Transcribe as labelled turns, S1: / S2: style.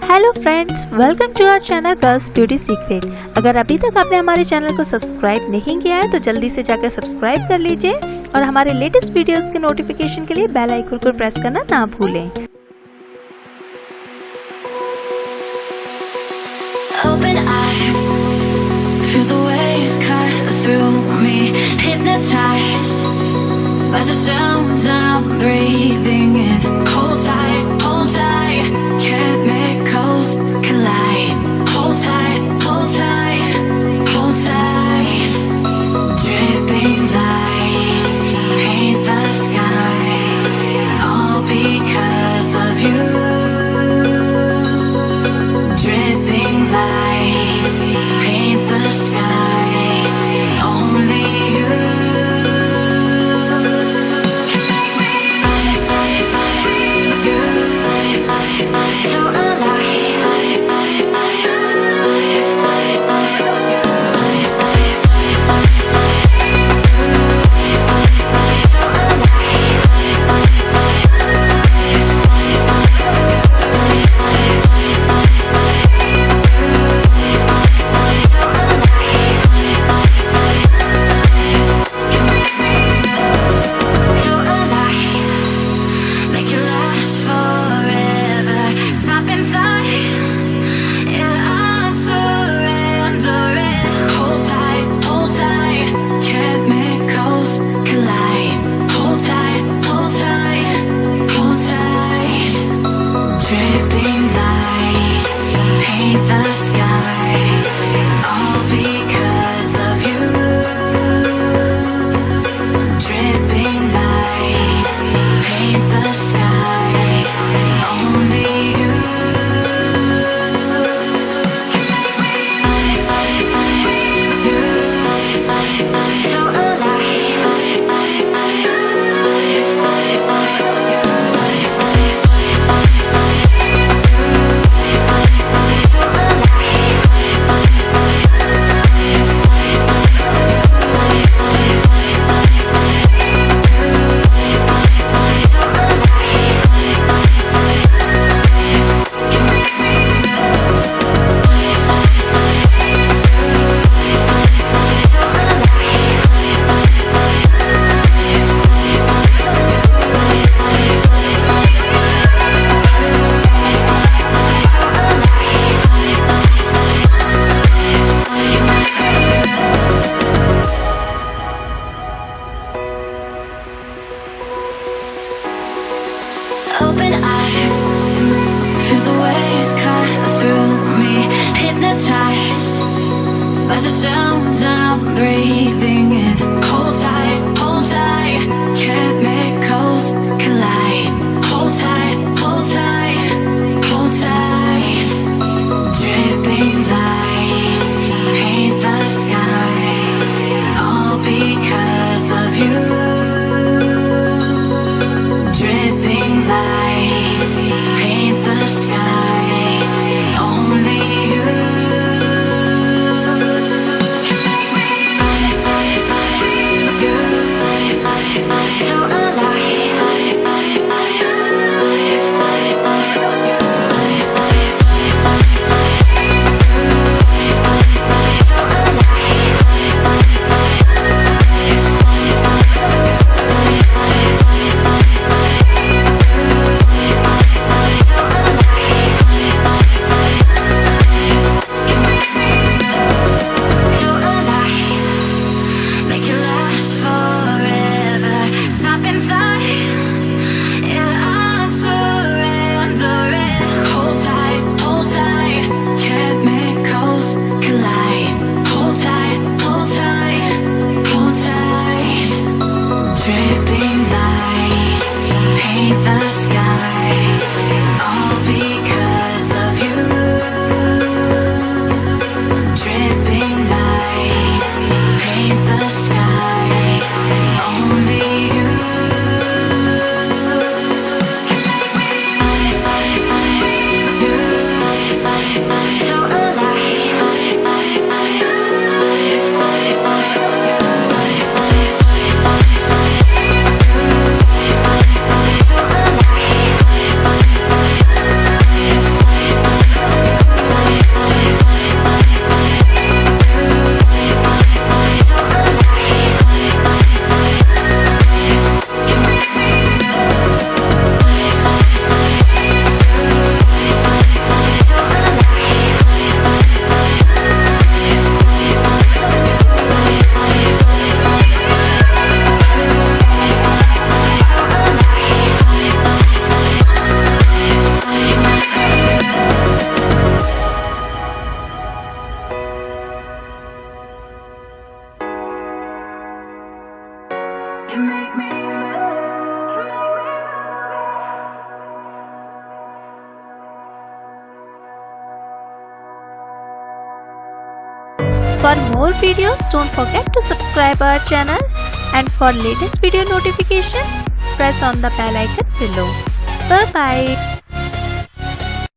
S1: Hello friends, welcome to our channel girls beauty secret. अगर अभी तक आपने हमारे चैनल को सब्सक्राइब नहीं किया है तो जल्दी से जाकर सब्सक्राइब कर लीजिए और हमारे लेटेस्ट वीडियोस के नोटिफिकेशन के लिए बेल आइकन को प्रेस करना ना भूलें।
S2: Open eye, feel the waves cut through me, hypnotized by the sounds I'm breathing in. Hold tight, chemicals collide. Hold tight, hold tight. Dripping lights paint the skies, all because of you. Dripping lights paint the skies, only you. So alive. Make it last forever. Stop in time. Yeah, I'm surrendering. Hold tight. Chemicals collide. Hold tight, hold tight. Dripping lights paint the skies, all because of you. Dripping lights paint the skies, only you. So open eye, feel the waves cut through me, hypnotized by the sounds I'm breathing in. Hold tight, chemicals collide. Hold tight, hold tight. Dripping lights paint the skies, all because of you. Dripping lights paint the skies, only you.
S1: For more videos, don't forget to subscribe our channel, and for latest video notification, press on the bell icon below. Bye bye.